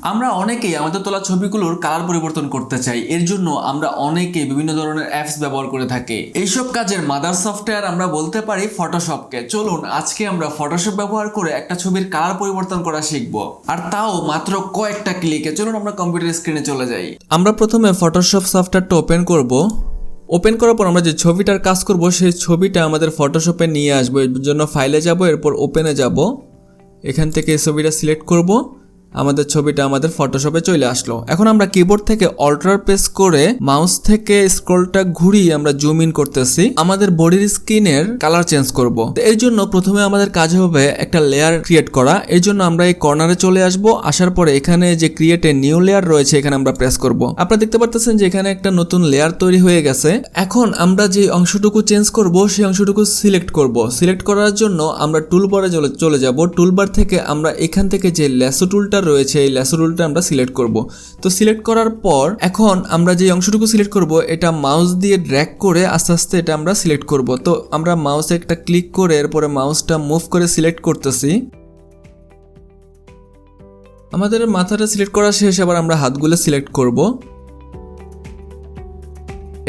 আমরা অনেকেই আমাদের তোলা ছবিগুলোর কালার পরিবর্তন করতে চাই। এর জন্য আমরা অনেকেই বিভিন্ন ধরনের অ্যাপস ব্যবহার করে থাকি। এইসব কাজের মাদার সফটওয়্যার আমরা বলতে পারি ফটোশপকে। চলুন আজকে আমরা ফটোশপ ব্যবহার করে একটা ছবির কালার পরিবর্তন করা শিখব, আর তাও মাত্র কয়েকটা ক্লিকে। চলুন আমরা কম্পিউটার স্ক্রিনে চলে যাই। আমরা প্রথমে ফটোশপ সফটওয়্যারটা ওপেন করব। ওপেন করার পর আমরা যে ছবিটার কাজ করব সেই ছবিটা আমাদের ফটোশপে নিয়ে আসবো। এর জন্য ফাইলে যাব, এরপর ওপেনে যাব, এখান থেকে এই ছবিটা সিলেক্ট করব। আমাদের ছবিটা আমাদের ফটোশপে চলে আসলো। এখন আমরা কিবোর্ড থেকে অল্টার প্রেস করে মাউস থেকে স্ক্রলটা ঘুরিয়ে আমরা জুম ইন করতেছি। আমাদের বডির স্কিনের কালার চেঞ্জ করব। এর জন্য প্রথমে আমাদের কাজ হবে একটা লেয়ার ক্রিয়েট করা। এর জন্য আমরা এই কর্নারে চলে আসব। আসার পরে এখানে যে ক্রিয়েট এ নিউ লেয়ার রয়েছে এখানে আমরা প্রেস করব। আপনারা দেখতে পারতেছেন যে এখানে একটা নতুন লেয়ার তৈরি হয়ে গেছে। এখন আমরা যে অংশটুকু চেঞ্জ করব সেই অংশটুকু সিলেক্ট করব। সিলেক্ট করার জন্য আমরা টুলবারে চলে যাব। টুলবার থেকে আমরা এখান থেকে যে ল্যাসো টুলটা রয়েছে এই ল্যাসো টুলটা আমরা সিলেক্ট করব। তো সিলেক্ট করার পর এখন আমরা যে অংশটুকু সিলেক্ট করব এটা মাউস দিয়ে ড্র্যাগ করে আস্তে আস্তে এটা আমরা সিলেক্ট করব। তো আমরা মাউসে একটা ক্লিক করে এরপরে মাউসটা মুভ করে সিলেক্ট করতেছি। আমাদের মাথাটা সিলেক্ট করা শেষ। এবার আমরা হাতগুলো সিলেক্ট করব।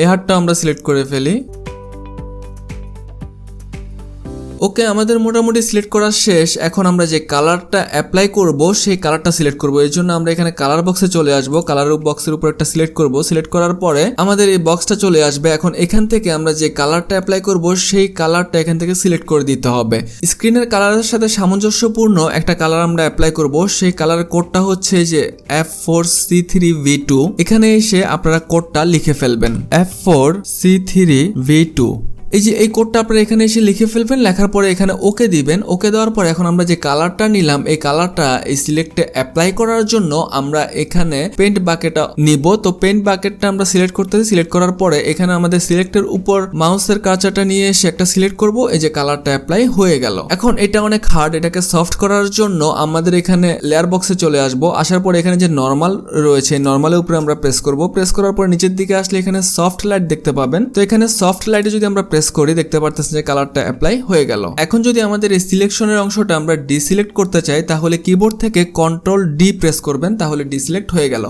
এই হাতটা আমরা সিলেক্ট করে ফেলি। ওকে, আমাদের মোটামুটি সিলেক্ট করা শেষ। এখন আমরা যে কালারটা অ্যাপ্লাই করব সেই কালারটা সিলেক্ট করব। এর জন্য আমরা এখানে কালার বক্সে চলে আসব। কালার বক্সের উপর একটা সিলেক্ট করব। সিলেক্ট করার পরে আমাদের এই বক্সটা চলে আসবে। এখন এখান থেকে আমরা যে কালারটা অ্যাপ্লাই করব সেই কালারটা এখান থেকে সিলেক্ট করে দিতে হবে। স্ক্রিনের কালারের সাথে সামঞ্জস্যপূর্ণ একটা কালার আমরা অ্যাপ্লাই করব। সেই কালারের কোডটা হচ্ছে যে F4C3V2। এখানে এসে আপনারা কোডটা লিখে ফেলবেন, F4C3V2। এই যে এই কোডটা আপনারা এখানে এসে লিখে ফেলবেন। লেখার পরে এখানে ওকে দিবেন। ওকে দেওয়ার পর এখন আমরা যে কালারটা নিলাম এই কালারটা এই সিলেক্টে অ্যাপ্লাই করার জন্য আমরা এখানে পেইন্ট বাকেটটা নিব। তো পেইন্ট বাকেটটা আমরা সিলেক্ট করতেছি। সিলেক্ট করার পরে এখানে আমাদের সিলেক্টের উপর মাউসের কার্সারটা নিয়ে এসে একটা সিলেক্ট করব। এই যে কালারটা অ্যাপ্লাই হয়ে গেল। এখন এটা অনেক হার্ড, এটাকে সফট করার জন্য আমাদের এখানে লেয়ার বক্সে চলে আসব। আসার পর এখানে যে নরমাল রয়েছে নরমালের উপরে আমরা প্রেস করব। প্রেস করার পর নিচের দিকে আসলে এখানে সফট লাইট দেখতে পাবেন। তো এখানে সফট লাইটে যদি আমরা করি দেখতে পারতেছেন যে কালারটা অ্যাপ্লাই হয়ে গেল। এখন যদি আমাদের এই সিলেকশনের অংশটা আমরা ডিসিলেক্ট করতে চাই তাহলে কিবোর্ড থেকে কন্ট্রোল ডি প্রেস করবেন, তাহলে ডিসিলেক্ট হয়ে গেল।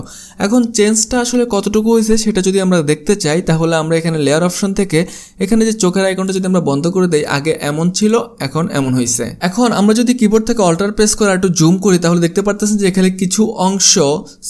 এখন চেঞ্জটা আসলে কতটুকু হয়েছে সেটা যদি আমরা দেখতে চাই তাহলে আমরা এখানে লেয়ার অপশন থেকে এখানে যে চোখের আইকনটা যদি আমরা বন্ধ করে দেই, আগে এমন ছিল এখন এমন হয়েছে। এখন আমরা যদি কিবোর্ড থেকে অল্টার প্রেস করে একটু জুম করি তাহলে দেখতে পারতেছেন যে এখানে কিছু অংশ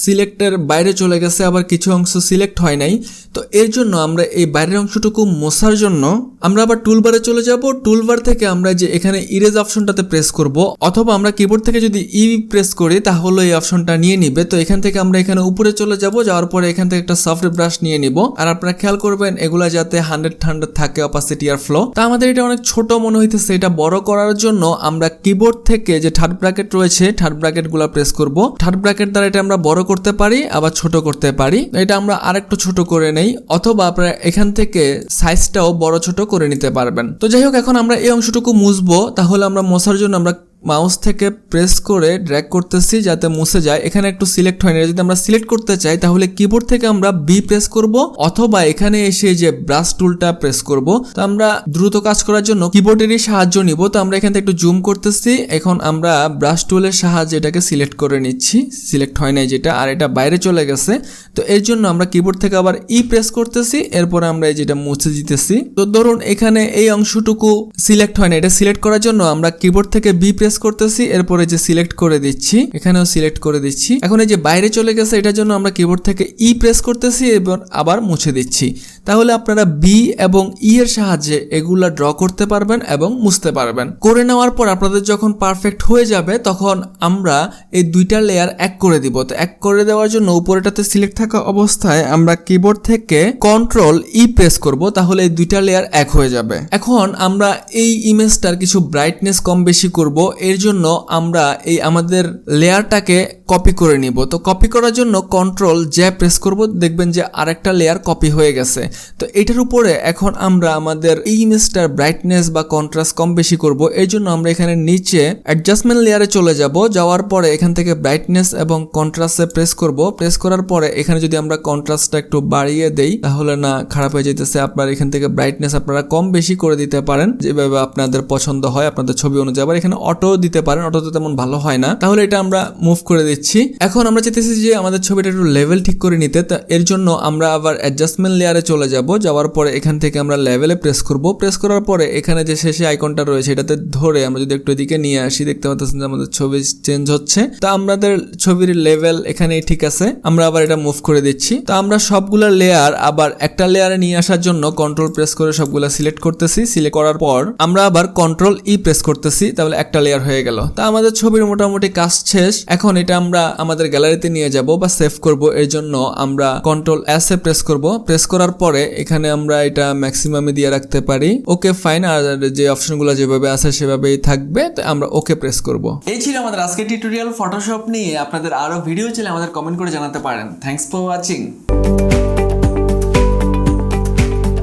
সিলেক্টের বাইরে চলে গেছে, আবার কিছু অংশ সিলেক্ট হয় নাই। তো এর জন্য আমরা এই বাইরের অংশটুকু মোছার জন্য আমরা আবার টুলবারে চলে যাব। টুলবার থেকে আমরা যে এখানে ইরেজ অপশনটাতে প্রেস করব, অথবা আমরা কিবোর্ড থেকে যদি ই প্রেস করি তাহলে এই অপশনটা নিয়ে নিবে। তো এখান থেকে আমরা এখানে উপরে চলে যাব। যাওয়ার পরে এখান থেকে একটা সফট ব্রাশ নিয়ে নিব। আর আপনারা খেয়াল করবেন এগুলা যাতে 100 থাকে অপাসিটি আর ফ্লো। তো আমাদের এটা অনেক ছোট মনে হইতেছে, এটা বড় করার জন্য আমরা কিবোর্ড থেকে যে থার্ড ব্র্যাকেট রয়েছে থার্ড ব্র্যাকেট গুলা প্রেস করব। থার্ড ব্র্যাকেট দ্বারা এটা আমরা বড় করতে পারি আবার ছোট করতে পারি। এটা আমরা আরেকটু ছোট করে নেই, অথবা আপনারা এখান থেকে সাইজটাও বড় ছোট করে নিতে পারবেন। তো যাই হোক, এখন আমরা এই অংশটুকু মুছবো। তাহলে আমরা মোছার জন্য আমরা মাউস থেকে প্রেস করে ড্র্যাগ করতেছি যাতে মুছে যায়। এখানে একটু সিলেক্ট হয় না, যদি আমরা সিলেক্ট করতে চাই তাহলে কিবোর্ড থেকে আমরা বি প্রেস করব, অথবা এখানে এসে যে ব্রাশ টুলটা প্রেস করব। তো আমরা দ্রুত কাজ করার জন্য কিবোর্ডেরই সাহায্য নিব। তো আমরা এখান থেকে একটু জুম করতেছি। এখন আমরা ব্রাশ টুলের সাহায্যে এটাকে সিলেক্ট করে নিচ্ছি। সিলেক্ট হয় নাই যেটা, আর এটা বাইরে চলে গেছে। তো এর জন্য আমরা কিবোর্ড থেকে আবার ই প্রেস করতেছি, এরপরে আমরা এই যেটা মুছে দিতেছি। তো ধরুন এখানে এই অংশটুকু সিলেক্ট হয় না, এটা সিলেক্ট করার জন্য আমরা কিবোর্ড থেকে বি প্রেস করতেছি, এরপরে যে সিলেক্ট করে দিচ্ছি, এখানেও সিলেক্ট করে দিচ্ছি। এখন এই যে বাইরে চলে গেছে এটার জন্য আমরা কিবোর্ড থেকে ই প্রেস করতেছি এবং আবার মুছে দিচ্ছি। তাহলে আপনারা বি এবং ই এর সাহায্যে এগুলা ড্র করতে পারবেন এবং মুছতে পারবেন। করে নেওয়ার পর আপনাদের যখন পারফেক্ট হয়ে যাবে তখন আমরা এই দুইটা লেয়ার এক করে দিব। তো এক করে দেওয়ার জন্য উপরেটাতে সিলেক্ট থাকা অবস্থায় আমরা কিবোর্ড থেকে কন্ট্রোল ই প্রেস করব, তাহলে এই দুইটা লেয়ার এক হয়ে যাবে। এখন আমরা এই ইমেজটার কিছু ব্রাইটনেস কম বেশি করব। এর জন্য আমরা এই আমাদের লেয়ারটাকে কপি করে নিব। তো কপি করার জন্য কন্ট্রোল জে প্রেস করব, দেখবেন যে আরেকটা লেয়ার কপি হয়ে গেছে। তো এটার উপরে এখন আমরা আমাদের এই ইমেজটার ব্রাইটনেস বা কন্ট্রাস্ট কম বেশি করব। এর জন্য আমরা এখানে নিচে অ্যাডজাস্টমেন্ট লেয়ারে চলে যাব। যাওয়ার পরে এখান থেকে ব্রাইটনেস এবং কন্ট্রাস্টে প্রেস করব। প্রেস করার পরে এখানে যদি আমরা কন্ট্রাস্টটা একটু বাড়িয়ে দেই তাহলে না খারাপ হয়ে যেতেছে। আপনারা এখান থেকে ব্রাইটনেস আপনারা কম বেশি করে দিতে পারেন, যেভাবে আপনাদের পছন্দ হয় আপনাদের ছবি অনুযায়ী। আবার এখানে অটো দিতে পারেন, অটোতে তেমন ভালো হয় না। তাহলে এটা আমরা মুভ করে দিচ্ছি। দিচ্ছি। এখন আমরা চাইতেছি যে আমাদের ছবিটা একটু লেভেল ঠিক করে নিতে, তা এর জন্য আমরা আবার অ্যাডজাস্টমেন্ট লেয়ারে চলে যাব। যাওয়ার পরে এখান থেকে আমরা লেভেলে প্রেস করব। প্রেস করার পরে এখানে যে শেষে আইকনটা রয়েছে এটাতে ধরে আমরা যদি একটু এদিকে নিয়ে আসি, দেখতে পাচ্ছেন যে আমাদের ছবি চেঞ্জ হচ্ছে। তা আমাদের ছবির লেভেল এখানে ঠিক আছে, আমরা আবার এটা মুভ করে দিচ্ছি। তো আমরা সবগুলা লেয়ার আবার একটা লেয়ারে নিয়ে আসার জন্য কন্ট্রোল প্রেস করে সবগুলা সিলেক্ট করতেছি। সিলেক্ট করার পর আমরা আবার কন্ট্রোল ই প্রেস করতেছি, তাহলে একটা লেয়ার হয়ে গেল। তা আমাদের ছবির মোটামুটি কাজ শেষ। এখন এটা আমরা আমাদের গ্যালারিতে নিয়ে যাব বা সেভ করব। এর জন্য আমরা কন্ট্রোল এস এ প্রেস করব। প্রেস করার পরে এখানে আমরা এটা ম্যাক্সিমামে দিয়ে রাখতে পারি। ওকে ফাইন, আর যে অপশনগুলো যেভাবে আছে সেভাবেই থাকবে। তো আমরা ওকে প্রেস করব। এই ছিল আমাদের আজকের টিউটোরিয়াল ফটোশপ নিয়ে। আপনাদের আরো ভিডিও চাইলে আমাদের কমেন্ট করে জানাতে পারেন। Thanks for watching.